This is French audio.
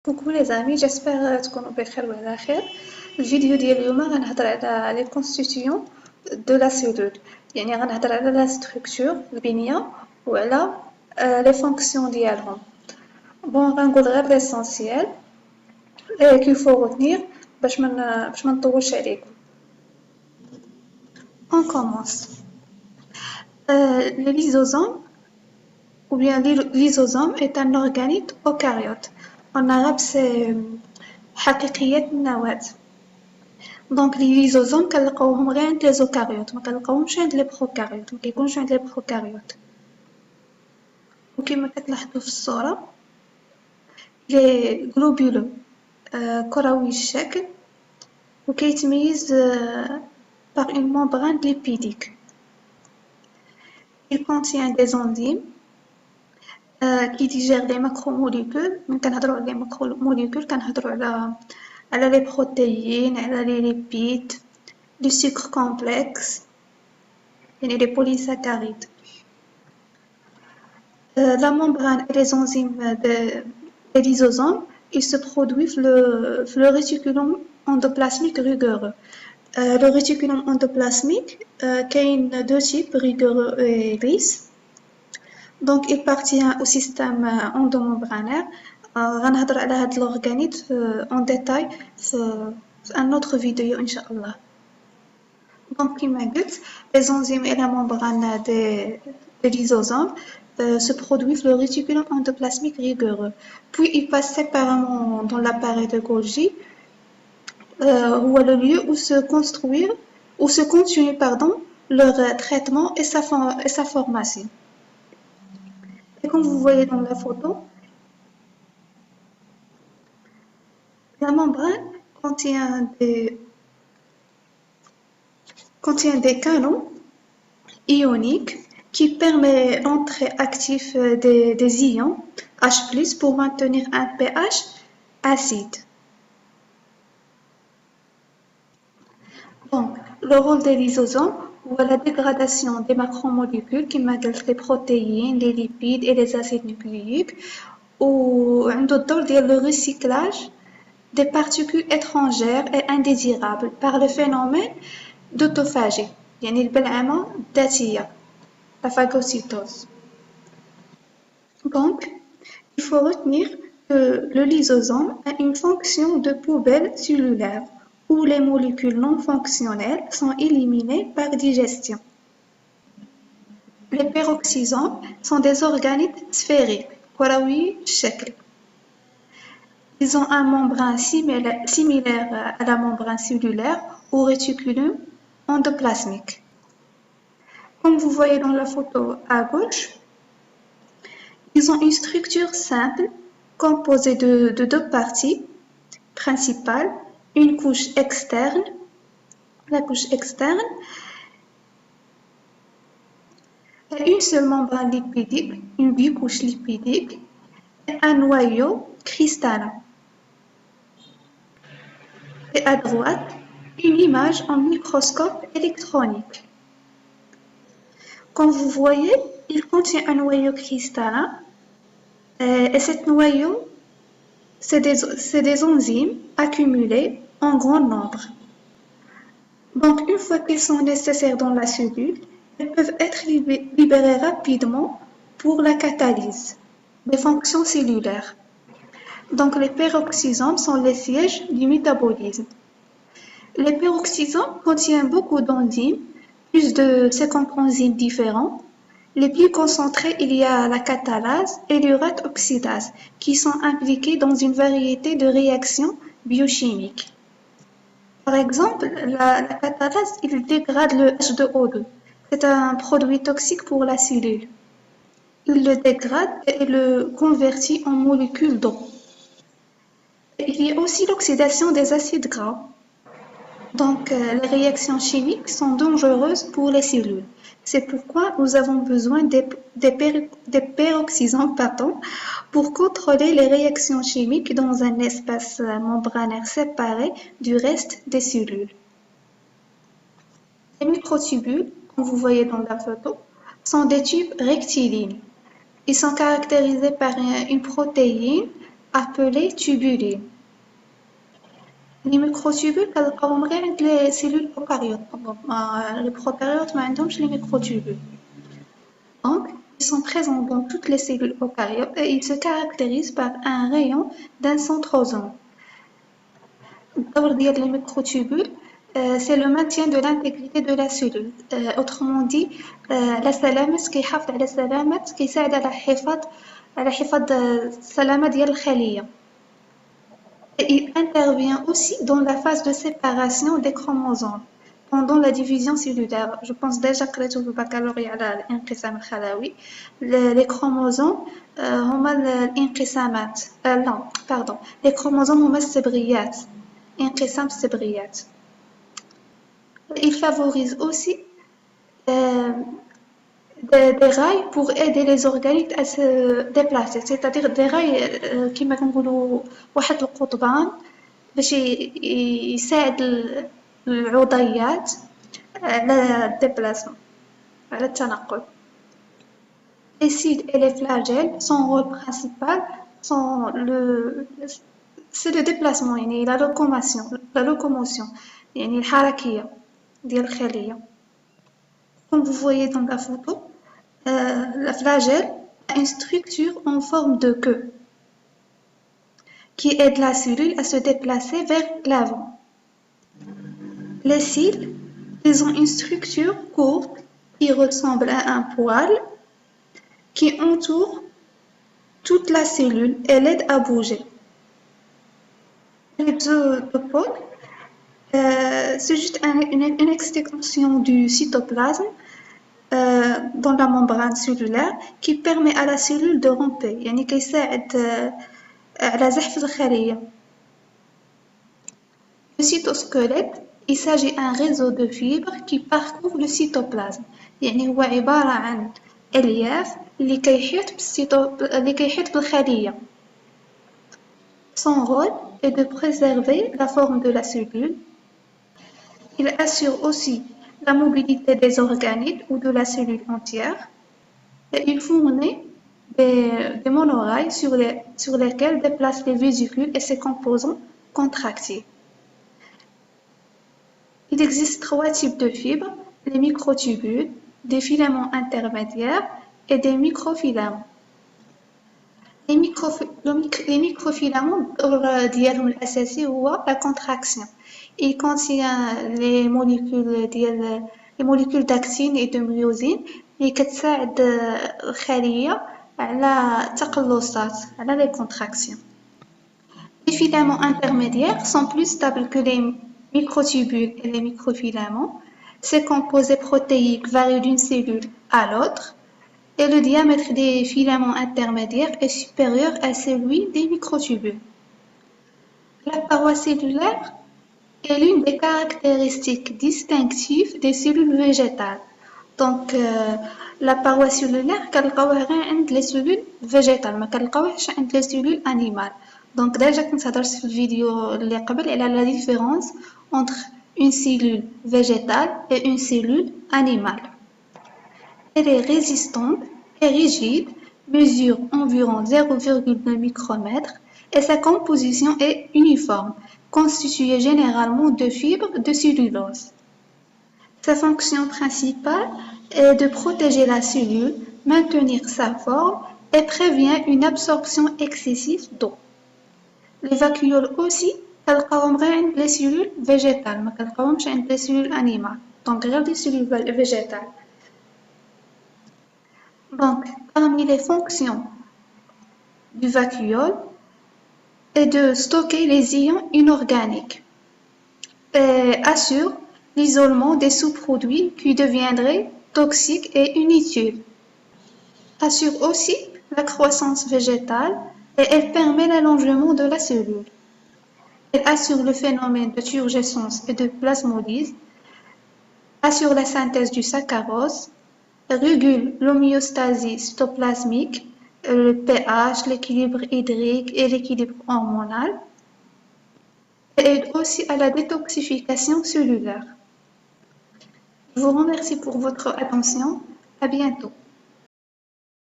Coucou les amis, j'espère تكونوا بخير وعلى خير. الفيديو ديال اليوم غنهضر على les constituants de la cellule، يعني غنهضر على la structure البنية وعلى les fonctions ديالهم. غنقول غير l'essentiel qu'il faut retenir باش ما نطولش عليكم. On commence. Le lysosome ou bien lysosome est un organite eucaryote. En arabe c'est حقيقية النواة. دونك لي ليزوزوم كنلقاوهم غير عند لي زوكاريوت، ما كنلقاوهمش عند لي بروكاريوت، ما كيكونش عند لي بروكاريوت. وكما كتلاحظوا في الصورة لي غلوبولو كروي الشكل وكيتميز par une membrane lipidique. Il contient des enzymes qui digèrent les macromolécules. من كنهضروا على les macromolécules كنهضروا على les protéines، على les lipides، les sucres complexes et les polysaccharides. La membrane et les enzymes des lysosomes, ils se produisent le réticulum endoplasmique rigoureux. Le réticulum endoplasmique, qui a deux types, rigoureux et lisse. Donc, il appartient au système endomembranaire. غنهضر على هاد l'organite en détail في un autre vidéo Inch'Allah. Donc, كما قلت, les enzymes et la membrane des lysosomes se produisent le réticulum endoplasmique rigoureux. Puis, ils passent séparément dans l'appareil de Golgi, où est le lieu où se continue leur traitement et sa formation. Et comme vous voyez dans la photo, la membrane contient des canaux ioniques qui permet l'entrée active des ions H+ pour maintenir un pH acide. Donc, le rôle des lysosomes ou la dégradation des macromolécules qui malgré les protéines, les lipides et les acides nucléiques ou le recyclage des particules étrangères et indésirables par le phénomène d'autophagie, يعني البلعمة الذاتية, la phagocytose. Donc, il faut retenir que le lysosome a une fonction de poubelle cellulaire où les molécules non fonctionnelles sont éliminées par digestion. Les peroxysomes sont des organites sphériques, كروي الشكل. Ils ont un membrane similaire à la membrane cellulaire au réticulum endoplasmique. Comme vous voyez dans la photo à gauche, ils ont une structure simple composée de deux parties principales, une couche externe, la couche externe, et une seule membrane lipidique, une bicouche lipidique, et un noyau cristallin. Et à droite, une image en microscope électronique. Comme vous voyez, il contient un noyau cristallin et ce noyau, c'est des enzymes accumulées en grand nombre. Donc, une fois qu'ils sont nécessaires dans la cellule, elles peuvent être libérées rapidement pour la catalyse des fonctions cellulaires. Donc, les peroxysomes sont les sièges du métabolisme. Les peroxysomes contiennent beaucoup d'enzymes, plus de 50 enzymes différents. Les plus concentrés, il y a la catalase et l'urate oxydase, qui sont impliqués dans une variété de réactions biochimiques. Par exemple, la catalase, il dégrade le H2O2. C'est un produit toxique pour la cellule. Il le dégrade et le convertit en molécules d'eau. Il y a aussi l'oxydation des acides gras. Donc, les réactions chimiques sont dangereuses pour les cellules. C'est pourquoi nous avons besoin des peroxysomes pour contrôler les réactions chimiques dans un espace membranaire séparé du reste des cellules. Les microtubules, comme vous voyez dans la photo, sont des tubes rectilignes. Ils sont caractérisés par une protéine appelées tubulines. Les microtubules كنلقاوهم غير عند les cellules prokaryotes. Les prokaryotes ما عندهمش les microtubules. Donc, ils sont présents dans toutes les cellules eucaryotes et ils se caractérisent par un rayon d'un centrosome. الدور ديال les microtubules, c'est le maintien de l'intégrité de la cellule. Autrement dit, la سلامة كيحافظ على السلامة كيساعد على حفظ السلامة ديال الخلية. Et il intervient aussi dans la phase de séparation des chromosomes pendant la division cellulaire. Je pense déjà que قريتو في البكالوريا على الانقسام الخلوي. Les chromosomes هما الانقسامات. Non, pardon. Les chromosomes هما السبغيات. انقسام السبغيات. Il favorise aussi des rails pour aider les organites à se déplacer, c'est-à-dire des rails كيما كنقولوا واحد القضبان باش يساعد العضيات على الديبلاسمون على التنقل. Les cils et les flagelles, son rôle principal c'est le déplacement, يعني la locomotion يعني الحركية ديال الخلية. Comme vous voyez dans la photo, la flagelle a une structure en forme de queue qui aide la cellule à se déplacer vers l'avant. Les cils, ils ont une structure courte qui ressemble à un poil qui entoure toute la cellule et l'aide à bouger. Les pseudopodes, c'est juste une extension du cytoplasme dans la membrane cellulaire qui permet à la cellule de ramper, يعني كيساعد على زحف الخلية. Le cytosquelette, il s'agit d'un réseau de fibres qui parcourt le cytoplasme. يعني هو عبارة عن ألياف اللي كيحيط بالخلية. Son rôle est de préserver la forme de la cellule. Il assure aussi la mobilité des organites ou de la cellule entière. Et il fournit des monorails sur lesquels déplacent les vésicules et ses composants contractiles. Il existe 3 types de fibres, les microtubules, des filaments intermédiaires et des microfilaments. Les microfilaments, ديالهم الأساسي هو la contraction. Il contient les molécules d'actine et de myosine اللي كتساعد الخلية على التقلصات على les contractions. Les filaments intermédiaires sont plus stables que les microtubules et les microfilaments. Ces composés protéiques varient d'une cellule à l'autre et le diamètre des filaments intermédiaires est supérieur à celui des microtubules. La paroi cellulaire est l'une des caractéristiques distinctives des cellules végétales. Donc, la paroi cellulaire كنلقاوها غير عند les cellules végétales ما كنلقاوهاش عند les cellules animales. Donc déjà كنت هضرت في الفيديو اللي قبل على la différence entre une cellule végétale et une cellule animale. Elle est résistante et rigide, mesure environ 0,2 micromètres et sa composition est uniforme, constituée généralement de fibres de cellulose. Sa fonction principale est de protéger la cellule, maintenir sa forme et prévient une absorption excessive d'eau. Les vacuoles aussi, كنلقاوهم غير عند les cellules végétales, ما كنلقاوهمش عند les cellules animales. Donc غير les cellules végétales. Donc, parmi les fonctions du vacuole est de stocker les ions inorganiques et assure l'isolement des sous-produits qui deviendraient toxiques et inutiles. Assure aussi la croissance végétale et elle permet l'allongement de la cellule. Elle assure le phénomène de turgescence et de plasmolyse, assure la synthèse du saccharose, régule l'homéostasie cytoplasmique, le pH, l'équilibre hydrique et l'équilibre hormonal, et aide aussi à la détoxification cellulaire. Je vous remercie pour votre attention. À bientôt.